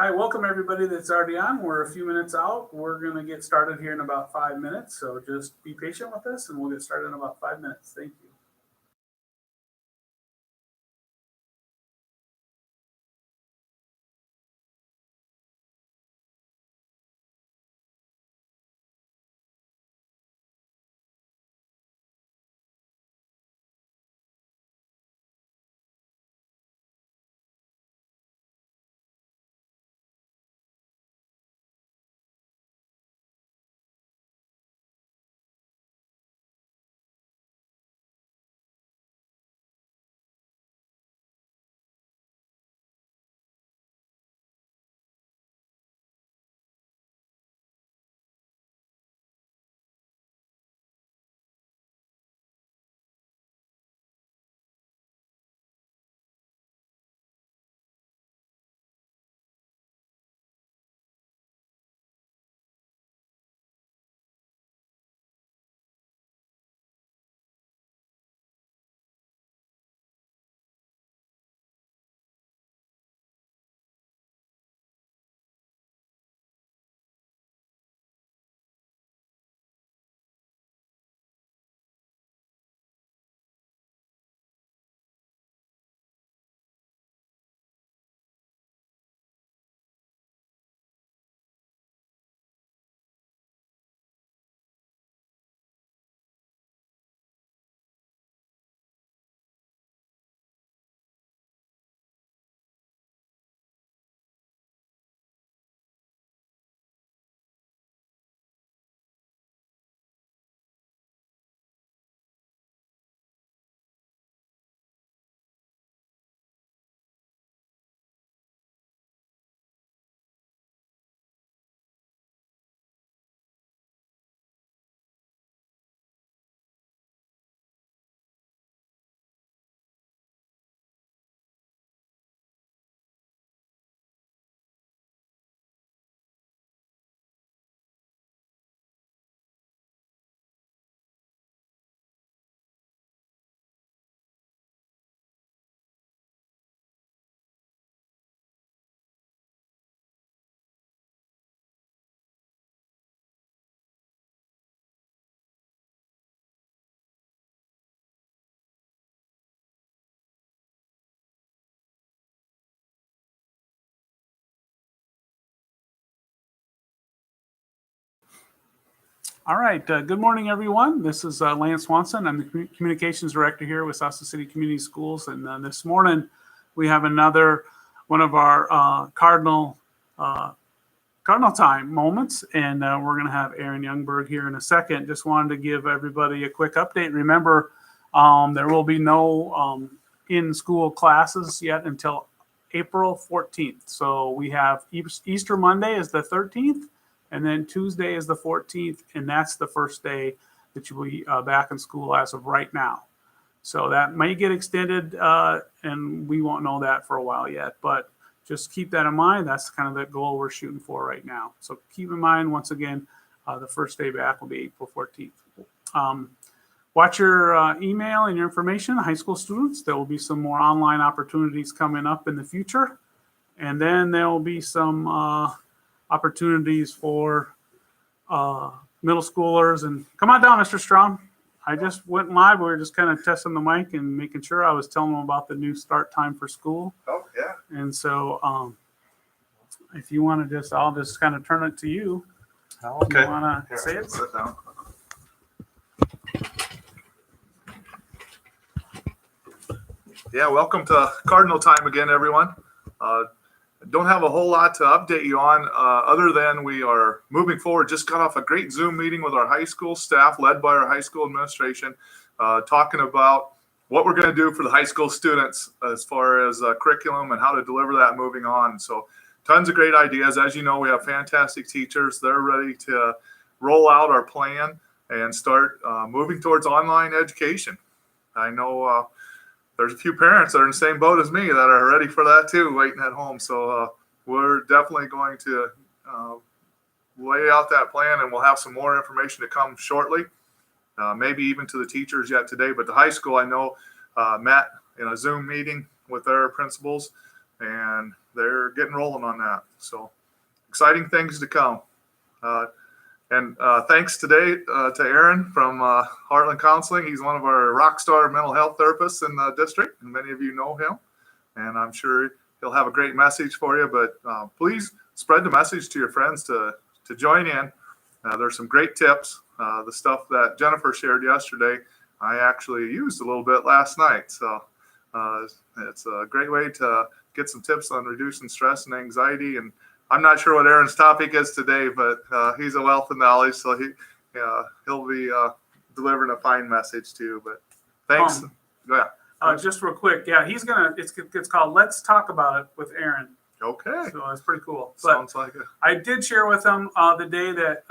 Hi, welcome everybody that's already on. We're a few minutes out. We're going to get started here in about 5 minutes. So just be patient with us and we'll get started in about 5 minutes. Thank you. All right. Good morning, everyone. This is Lance Swanson. I'm the Communications Director here with Sausage City Community Schools. And this morning, we have another one of our Cardinal time moments. And we're going to have Aaron Youngberg here in a second. Just wanted to give everybody a quick update. Remember, there will be no in-school classes yet until April 14th. So we have Easter Monday is the 13th. And then Tuesday is the 14th, and that's the first day that you'll be back in school as of right now. So that may get extended, and we won't know that for a while yet. But just keep that in mind. That's kind of the goal we're shooting for right now. So keep in mind, once again, the first day back will be April 14th. Watch your email and your information, high school students. There will be some more online opportunities coming up in the future. And then there will be some opportunities for middle schoolers. And come on down, Mr. Strong. I just went live. We were just kind of testing the mic and making sure. I was telling them about the new start time for school. Oh, yeah. And so if you want to I'll just kind of turn it to you. Okay. You want to say it? Sit down. Yeah, welcome to Cardinal time again, everyone. Don't have a whole lot to update you on other than we are moving forward. Just got off a great Zoom meeting with our high school staff led by our high school administration, talking about what we're going to do for the high school students as far as curriculum and how to deliver that moving on. So tons of great ideas. As you know, we have fantastic teachers. They're ready to roll out our plan and start moving towards online education. I know there's a few parents that are in the same boat as me that are ready for that too, waiting at home. So we're definitely going to lay out that plan, and we'll have some more information to come shortly, maybe even to the teachers yet today. But the high school, I know, met in a Zoom meeting with their principals, and they're getting rolling on that. So exciting things to come. And thanks today to Aaron from Heartland Counseling. He's one of our rock star mental health therapists in the district, and many of you know him. And I'm sure he'll have a great message for you. But please spread the message to your friends to join in. There's some great tips. The stuff that Jennifer shared yesterday, I actually used a little bit last night. So it's a great way to get some tips on reducing stress and anxiety. And I'm not sure what Aaron's topic is today, but he's a wealth of knowledge, so he'll be delivering a fine message too. But thanks. Go ahead. Just real quick, yeah, he's gonna. It's called "Let's Talk About It" with Aaron. Okay. So that's pretty cool. Sounds like it. I did share with him the day that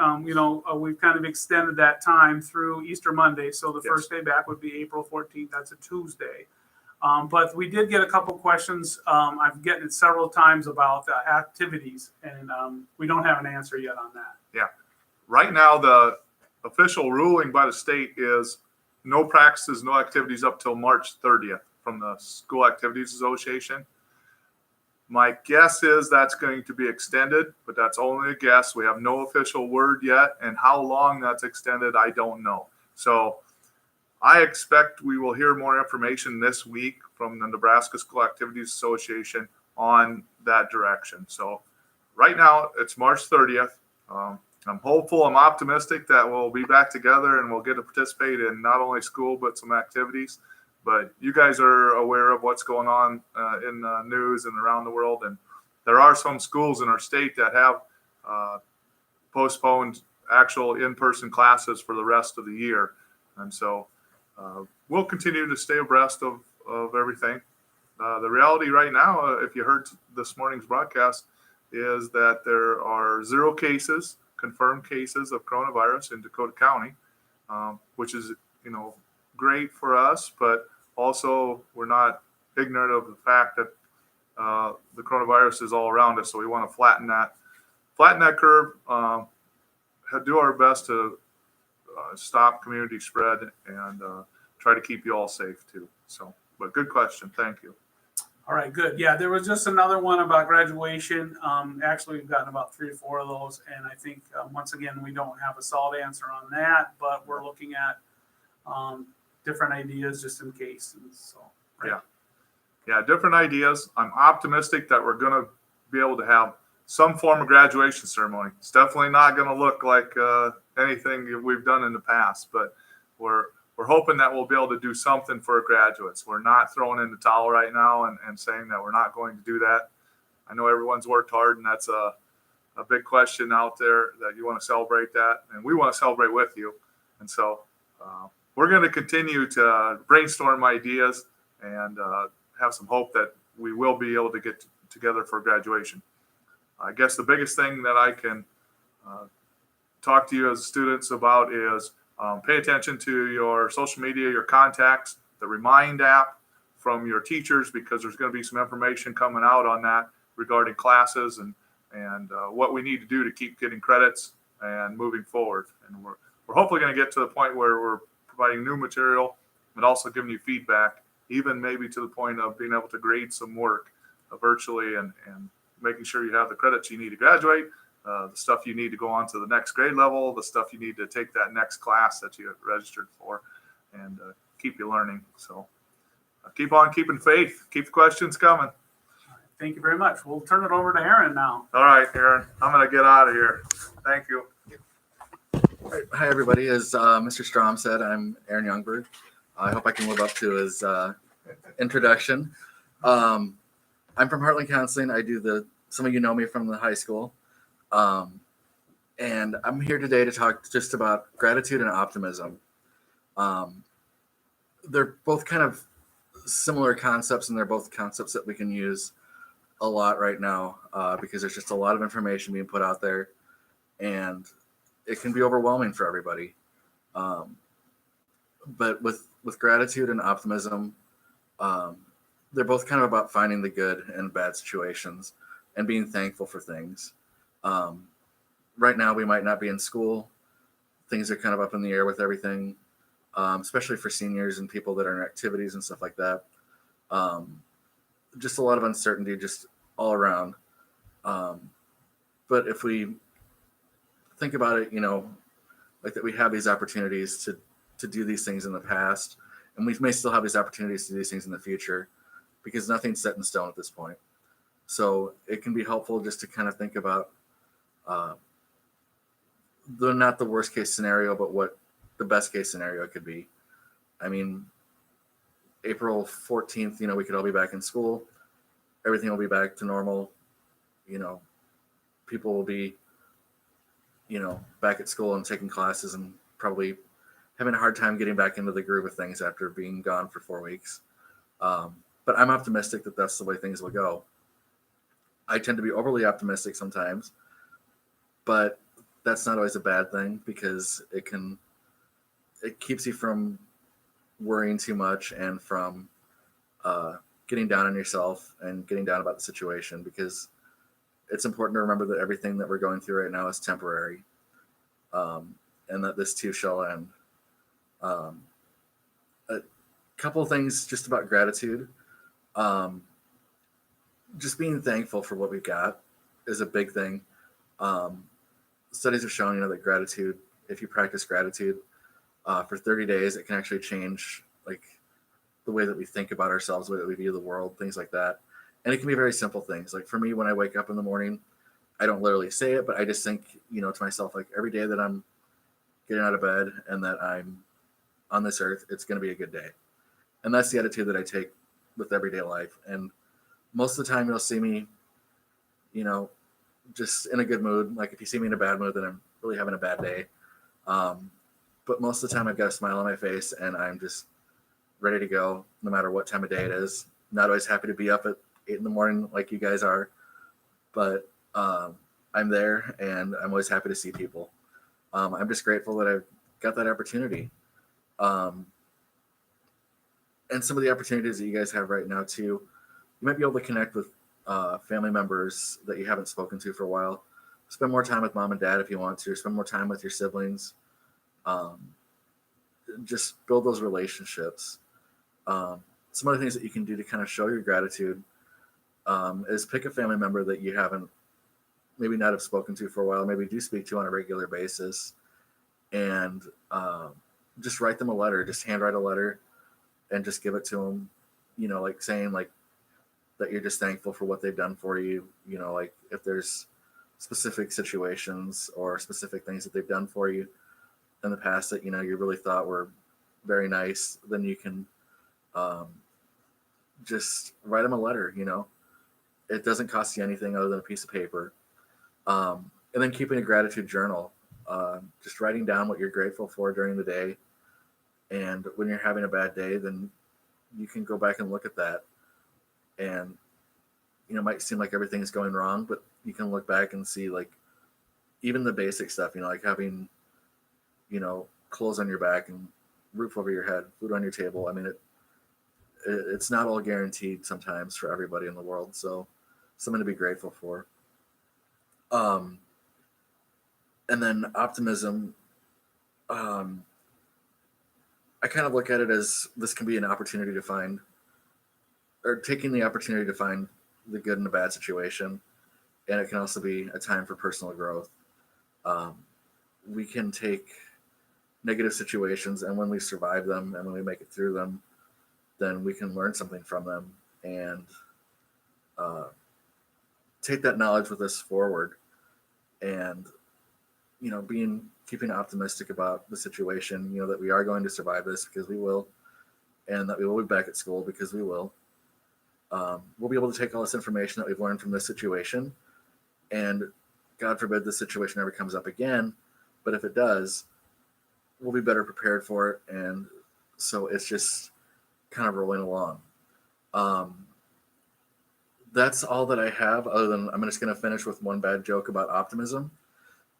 we've kind of extended that time through Easter Monday. So the first day back would be April 14th. That's a Tuesday. But we did get a couple questions. I've gotten it several times about the activities, and we don't have an answer yet on that. Yeah. Right now, the official ruling by the state is no practices, no activities up till March 30th from the School Activities Association. My guess is that's going to be extended, but that's only a guess. We have no official word yet, and how long that's extended, I don't know. So I expect we will hear more information this week from the Nebraska School Activities Association on that direction. So right now it's March 30th. I'm hopeful, I'm optimistic that we'll be back together and we'll get to participate in not only school, but some activities. But you guys are aware of what's going on in the news and around the world. And there are some schools in our state that have postponed actual in-person classes for the rest of the year. And so we'll continue to stay abreast of everything. The reality right now, if you heard this morning's broadcast, is that there are 0 cases, confirmed cases of coronavirus in Dakota County, which is, great for us, but also we're not ignorant of the fact that the coronavirus is all around us. So we want to flatten that curve, do our best to stop community spread and try to keep you all safe too. So, but good question. Thank you. All right, good. Yeah, there was just another one about graduation. Actually, we've gotten about 3 or 4 of those. And I think, once again, we don't have a solid answer on that, but we're looking at different ideas just in case. And so, right? Yeah, different ideas. I'm optimistic that we're going to be able to have some form of graduation ceremony. It's definitely not going to look like anything we've done in the past, but we're hoping that we'll be able to do something for graduates. We're not throwing in the towel right now and saying that we're not going to do that. I know everyone's worked hard, and that's a big question out there that you want to celebrate that, and we want to celebrate with you. And so we're going to continue to brainstorm ideas and have some hope that we will be able to get together for graduation. I guess the biggest thing that I can talk to you as students about is pay attention to your social media, your contacts, the Remind app from your teachers, because there's going to be some information coming out on that regarding classes and what we need to do to keep getting credits and moving forward. And we're hopefully going to get to the point where we're providing new material, but also giving you feedback, even maybe to the point of being able to grade some work virtually and making sure you have the credits you need to graduate, the stuff you need to go on to the next grade level, the stuff you need to take that next class that you registered for, and keep you learning. So keep on keeping faith. Keep the questions coming. All right, thank you very much. We'll turn it over to Aaron now. All right, Aaron, I'm going to get out of here. Thank you. Hi, everybody. As Mr. Strom said, I'm Aaron Youngberg. I hope I can live up to his introduction. I'm from Heartland Counseling. I do some of you know me from the high school. And I'm here today to talk just about gratitude and optimism. They're both kind of similar concepts, and they're both concepts that we can use a lot right now because there's just a lot of information being put out there, and it can be overwhelming for everybody. But with gratitude and optimism, they're both kind of about finding the good in bad situations and being thankful for things. Right now, we might not be in school. Things are kind of up in the air with everything, especially for seniors and people that are in activities and stuff like that. Just a lot of uncertainty just all around. But if we think about it, like that we have these opportunities to do these things in the past, and we may still have these opportunities to do these things in the future, because nothing's set in stone at this point. So it can be helpful just to kind of think about not the worst case scenario, but what the best case scenario could be. I mean, April 14th, we could all be back in school. Everything will be back to normal. People will be, back at school and taking classes and probably having a hard time getting back into the groove of things after being gone for 4 weeks. But I'm optimistic that that's the way things will go. I tend to be overly optimistic sometimes, but that's not always a bad thing, because it keeps you from worrying too much and from getting down on yourself and getting down about the situation, because it's important to remember that everything that we're going through right now is temporary, and that this too shall end. A couple of things just about gratitude. Just being thankful for what we've got is a big thing. Studies have shown, that gratitude, if you practice gratitude for 30 days, it can actually change like the way that we think about ourselves, the way that we view the world, things like that. And it can be very simple things. Like for me, when I wake up in the morning, I don't literally say it, but I just think, to myself, like every day that I'm getting out of bed and that I'm on this earth, it's going to be a good day. And that's the attitude that I take with everyday life. And most of the time you'll see me, just in a good mood. Like if you see me in a bad mood, then I'm really having a bad day. But most of the time I've got a smile on my face and I'm just ready to go no matter what time of day it is. Not always happy to be up at 8 a.m. like you guys are, but I'm there and I'm always happy to see people. I'm just grateful that I've got that opportunity. And some of the opportunities that you guys have right now too, you might be able to connect with family members that you haven't spoken to for a while. Spend more time with mom and dad if you want to. Spend more time with your siblings. Just build those relationships. Some other things that you can do to kind of show your gratitude is pick a family member that you haven't maybe not have spoken to for a while, maybe do speak to on a regular basis, and just write them a letter. Just handwrite a letter and just give it to them, like saying like that you're just thankful for what they've done for you. Like if there's specific situations or specific things that they've done for you in the past that, you really thought were very nice, then you can just write them a letter. It doesn't cost you anything other than a piece of paper. And then keeping a gratitude journal, just writing down what you're grateful for during the day. And when you're having a bad day, then you can go back and look at that. And, it might seem like everything's going wrong, but you can look back and see like even the basic stuff, like having, clothes on your back and roof over your head, food on your table. I mean, it's not all guaranteed sometimes for everybody in the world. So something to be grateful for. And then optimism. I kind of look at it as this can be an opportunity to find, or taking the opportunity to find the good in a bad situation. And it can also be a time for personal growth. We can take negative situations, and when we survive them and when we make it through them, then we can learn something from them and take that knowledge with us forward. And, keeping optimistic about the situation, that we are going to survive this because we will, and that we will be back at school because we will. We'll be able to take all this information that we've learned from this situation, and God forbid the situation ever comes up again, but if it does, we'll be better prepared for it. And so it's just kind of rolling along. That's all that I have, other than I'm just going to finish with one bad joke about optimism.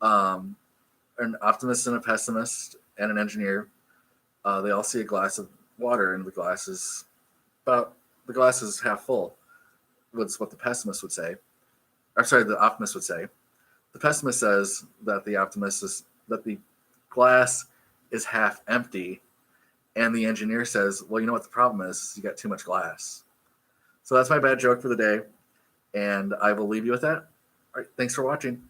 An optimist and a pessimist and an engineer, they all see a glass of water, and the glass is half full. That's what the pessimist would say. Or sorry, the optimist would say. The pessimist says that the glass is half empty, and the engineer says, well, you know what the problem is? You got too much glass. So that's my bad joke for the day. And I will leave you with that. All right. Thanks for watching.